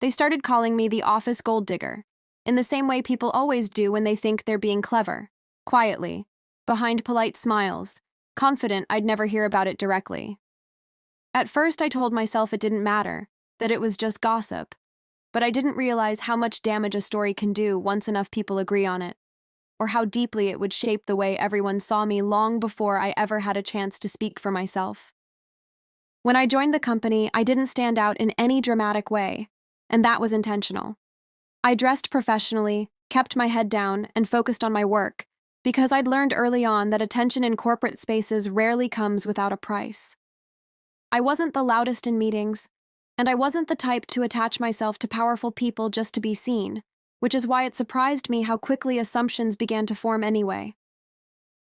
They started calling me the office gold digger, in the same way people always do when they think they're being clever, quietly, behind polite smiles, confident I'd never hear about it directly. At first, I told myself it didn't matter, that it was just gossip, but I didn't realize how much damage a story can do once enough people agree on it, or how deeply it would shape the way everyone saw me long before I ever had a chance to speak for myself. When I joined the company, I didn't stand out in any dramatic way, and that was intentional. I dressed professionally, kept my head down, and focused on my work, because I'd learned early on that attention in corporate spaces rarely comes without a price. I wasn't the loudest in meetings, and I wasn't the type to attach myself to powerful people just to be seen, which is why it surprised me how quickly assumptions began to form anyway.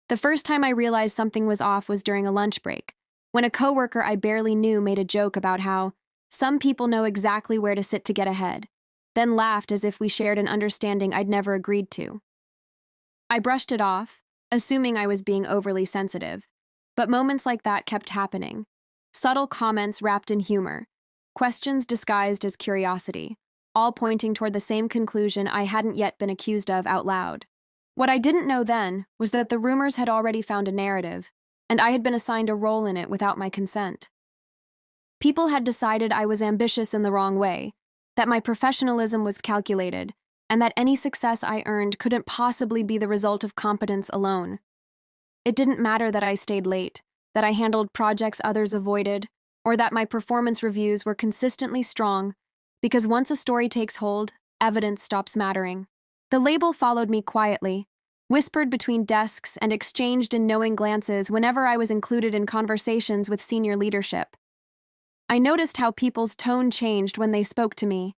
The first time I realized something was off was during a lunch break, when a coworker I barely knew made a joke about how some people know exactly where to sit to get ahead, then laughed as if we shared an understanding I'd never agreed to. I brushed it off, assuming I was being overly sensitive, but moments like that kept happening. Subtle comments wrapped in humor, questions disguised as curiosity, all pointing toward the same conclusion I hadn't yet been accused of out loud. What I didn't know then was that the rumors had already found a narrative, and I had been assigned a role in it without my consent. People had decided I was ambitious in the wrong way, that my professionalism was calculated, and that any success I earned couldn't possibly be the result of competence alone. It didn't matter that I stayed late, that I handled projects others avoided, or that my performance reviews were consistently strong, because once a story takes hold, evidence stops mattering. The label followed me quietly, whispered between desks and exchanged in knowing glances whenever I was included in conversations with senior leadership. I noticed how people's tone changed when they spoke to me,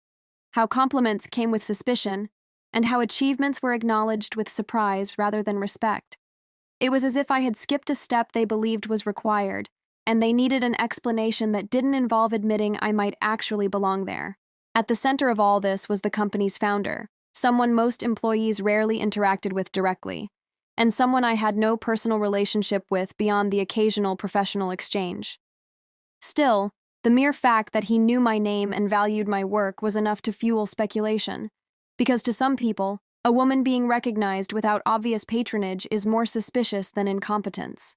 how compliments came with suspicion, and how achievements were acknowledged with surprise rather than respect. It was as if I had skipped a step they believed was required, and they needed an explanation that didn't involve admitting I might actually belong there. At the center of all this was the company's founder, someone most employees rarely interacted with directly, and someone I had no personal relationship with beyond the occasional professional exchange. Still, the mere fact that he knew my name and valued my work was enough to fuel speculation, because to some people, a woman being recognized without obvious patronage is more suspicious than incompetence.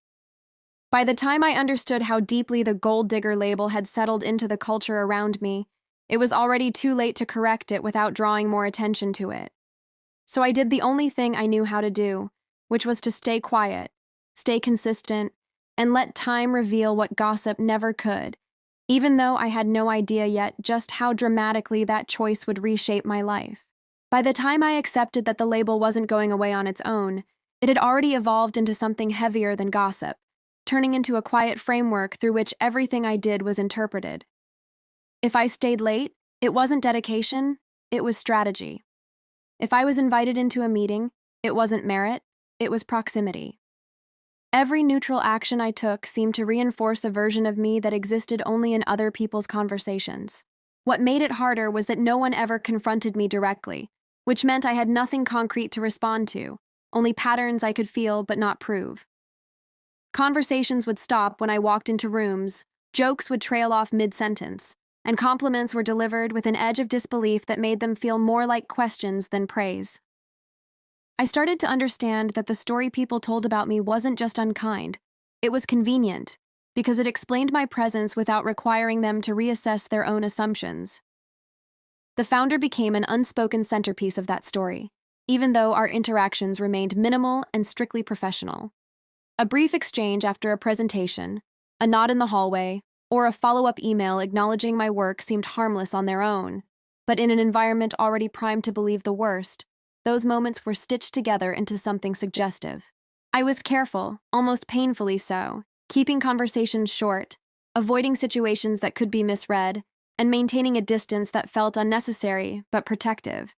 By the time I understood how deeply the gold digger label had settled into the culture around me, it was already too late to correct it without drawing more attention to it. So I did the only thing I knew how to do, which was to stay quiet, stay consistent, and let time reveal what gossip never could, even though I had no idea yet just how dramatically that choice would reshape my life. By the time I accepted that the label wasn't going away on its own, it had already evolved into something heavier than gossip, turning into a quiet framework through which everything I did was interpreted. If I stayed late, it wasn't dedication, it was strategy. If I was invited into a meeting, it wasn't merit, it was proximity. Every neutral action I took seemed to reinforce a version of me that existed only in other people's conversations. What made it harder was that no one ever confronted me directly, which meant I had nothing concrete to respond to, only patterns I could feel but not prove. Conversations would stop when I walked into rooms, jokes would trail off mid-sentence, and compliments were delivered with an edge of disbelief that made them feel more like questions than praise. I started to understand that the story people told about me wasn't just unkind, it was convenient, because it explained my presence without requiring them to reassess their own assumptions. The founder became an unspoken centerpiece of that story, even though our interactions remained minimal and strictly professional. A brief exchange after a presentation, a nod in the hallway, or a follow-up email acknowledging my work seemed harmless on their own, but in an environment already primed to believe the worst, those moments were stitched together into something suggestive. I was careful, almost painfully so, keeping conversations short, avoiding situations that could be misread, and maintaining a distance that felt unnecessary but protective.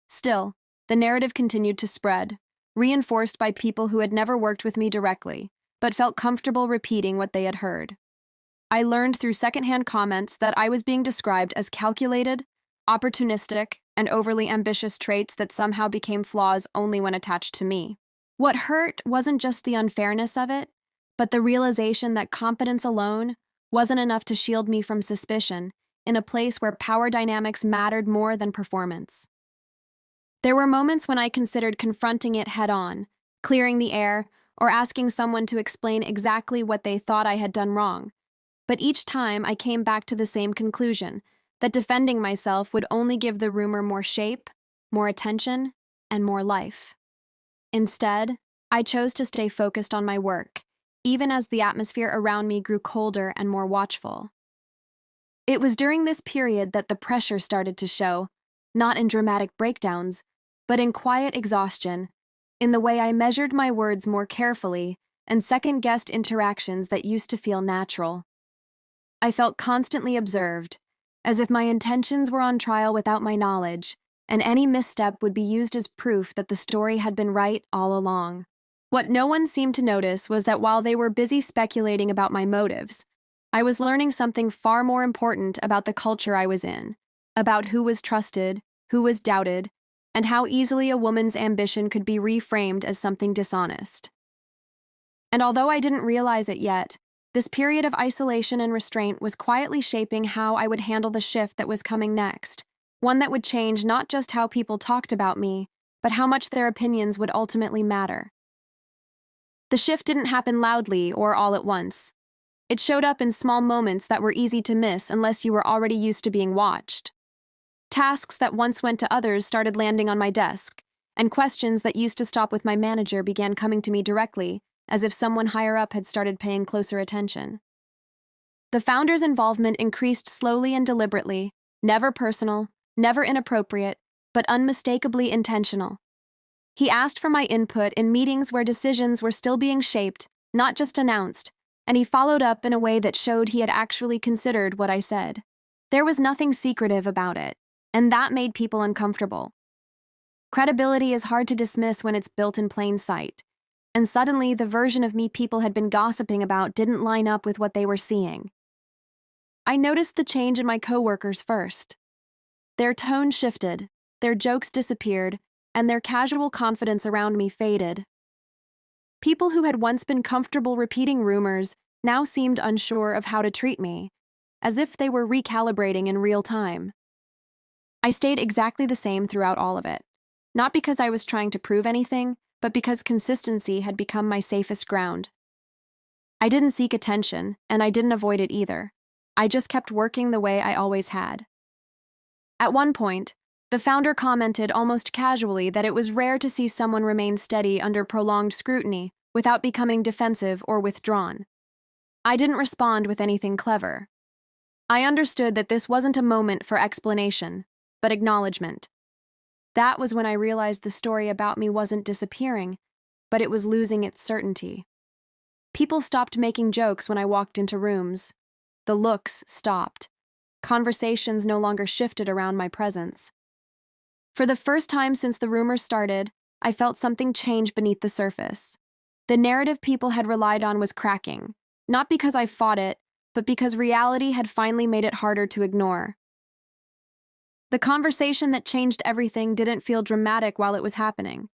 Still, the narrative continued to spread, reinforced by people who had never worked with me directly, but felt comfortable repeating what they had heard. I learned through secondhand comments that I was being described as calculated, opportunistic, and overly ambitious traits that somehow became flaws only when attached to me. What hurt wasn't just the unfairness of it, but the realization that competence alone wasn't enough to shield me from suspicion, in a place where power dynamics mattered more than performance. There were moments when I considered confronting it head-on, clearing the air, or asking someone to explain exactly what they thought I had done wrong. But each time I came back to the same conclusion, that defending myself would only give the rumor more shape, more attention, and more life. Instead, I chose to stay focused on my work, even as the atmosphere around me grew colder and more watchful. It was during this period that the pressure started to show, not in dramatic breakdowns, but in quiet exhaustion, in the way I measured my words more carefully and second-guessed interactions that used to feel natural. I felt constantly observed, as if my intentions were on trial without my knowledge, and any misstep would be used as proof that the story had been right all along. What no one seemed to notice was that while they were busy speculating about my motives, I was learning something far more important about the culture I was in, about who was trusted, who was doubted, and how easily a woman's ambition could be reframed as something dishonest. And although I didn't realize it yet, this period of isolation and restraint was quietly shaping how I would handle the shift that was coming next, one that would change not just how people talked about me, but how much their opinions would ultimately matter. The shift didn't happen loudly or all at once. It showed up in small moments that were easy to miss unless you were already used to being watched. Tasks that once went to others started landing on my desk, and questions that used to stop with my manager began coming to me directly, as if someone higher up had started paying closer attention. The founder's involvement increased slowly and deliberately, never personal, never inappropriate, but unmistakably intentional. He asked for my input in meetings where decisions were still being shaped, not just announced, and he followed up in a way that showed he had actually considered what I said. There was nothing secretive about it, and that made people uncomfortable. Credibility is hard to dismiss when it's built in plain sight, and suddenly the version of me people had been gossiping about didn't line up with what they were seeing. I noticed the change in my coworkers first. Their tone shifted, their jokes disappeared, and their casual confidence around me faded. People who had once been comfortable repeating rumors now seemed unsure of how to treat me, as if they were recalibrating in real time. I stayed exactly the same throughout all of it, not because I was trying to prove anything, but because consistency had become my safest ground. I didn't seek attention, and I didn't avoid it either. I just kept working the way I always had. At one point, the founder commented almost casually that it was rare to see someone remain steady under prolonged scrutiny without becoming defensive or withdrawn. I didn't respond with anything clever. I understood that this wasn't a moment for explanation, but acknowledgement. That was when I realized the story about me wasn't disappearing, but it was losing its certainty. People stopped making jokes when I walked into rooms. The looks stopped. Conversations no longer shifted around my presence. For the first time since the rumors started, I felt something change beneath the surface. The narrative people had relied on was cracking, not because I fought it, but because reality had finally made it harder to ignore. The conversation that changed everything didn't feel dramatic while it was happening.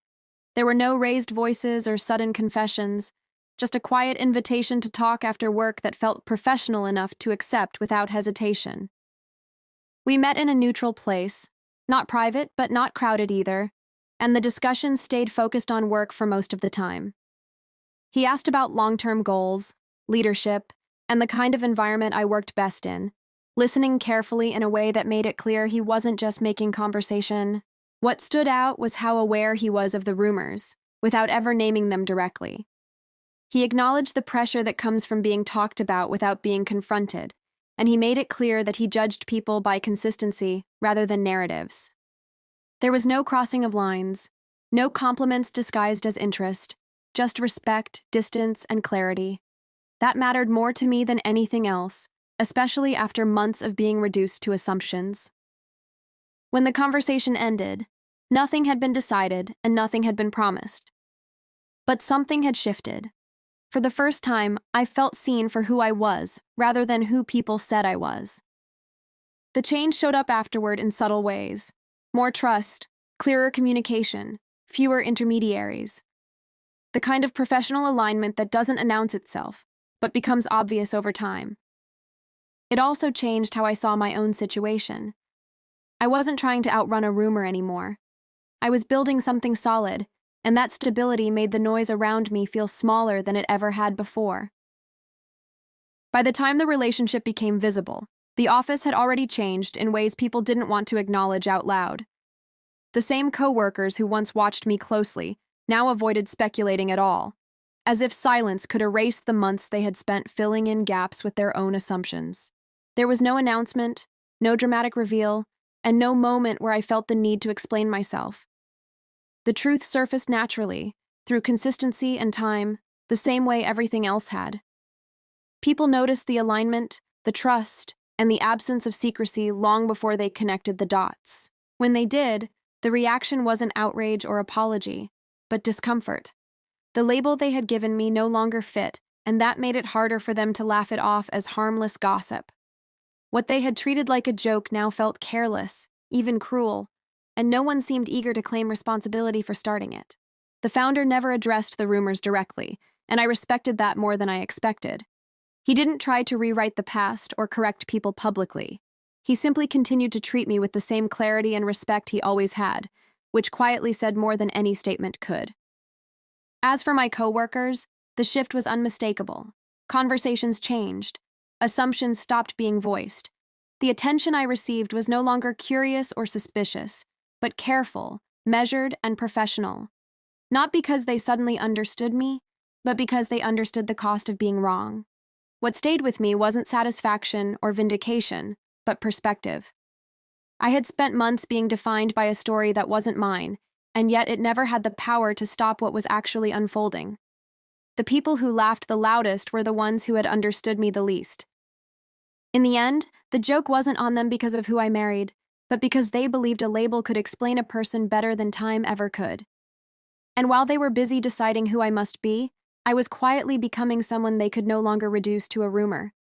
There were no raised voices or sudden confessions, just a quiet invitation to talk after work that felt professional enough to accept without hesitation. We met in a neutral place, not private but not crowded either, and the discussion stayed focused on work for most of the time. He asked about long-term goals, leadership, and the kind of environment I worked best in, listening carefully in a way that made it clear he wasn't just making conversation. What stood out was how aware he was of the rumors, without ever naming them directly. He acknowledged the pressure that comes from being talked about without being confronted, and he made it clear that he judged people by consistency rather than narratives. There was no crossing of lines, no compliments disguised as interest, just respect, distance, and clarity. That mattered more to me than anything else, especially after months of being reduced to assumptions. When the conversation ended, nothing had been decided and nothing had been promised. But something had shifted. For the first time, I felt seen for who I was, rather than who people said I was. The change showed up afterward in subtle ways. More trust, clearer communication, fewer intermediaries. The kind of professional alignment that doesn't announce itself, but becomes obvious over time. It also changed how I saw my own situation. I wasn't trying to outrun a rumor anymore. I was building something solid, and that stability made the noise around me feel smaller than it ever had before. By the time the relationship became visible, the office had already changed in ways people didn't want to acknowledge out loud. The same coworkers who once watched me closely now avoided speculating at all, as if silence could erase the months they had spent filling in gaps with their own assumptions. There was no announcement, no dramatic reveal, and no moment where I felt the need to explain myself. The truth surfaced naturally, through consistency and time, the same way everything else had. People noticed the alignment, the trust, and the absence of secrecy long before they connected the dots. When they did, the reaction wasn't outrage or apology, but discomfort. The label they had given me no longer fit, and that made it harder for them to laugh it off as harmless gossip. What they had treated like a joke now felt careless, even cruel, and no one seemed eager to claim responsibility for starting it. The founder never addressed the rumors directly, and I respected that more than I expected. He didn't try to rewrite the past or correct people publicly. He simply continued to treat me with the same clarity and respect he always had, which quietly said more than any statement could. As for my coworkers, the shift was unmistakable. Conversations changed. Assumptions stopped being voiced. The attention I received was no longer curious or suspicious, but careful, measured, and professional. Not because they suddenly understood me, but because they understood the cost of being wrong. What stayed with me wasn't satisfaction or vindication, but perspective. I had spent months being defined by a story that wasn't mine, and yet it never had the power to stop what was actually unfolding. The people who laughed the loudest were the ones who had understood me the least. In the end, the joke wasn't on them because of who I married, but because they believed a label could explain a person better than time ever could. And while they were busy deciding who I must be, I was quietly becoming someone they could no longer reduce to a rumor.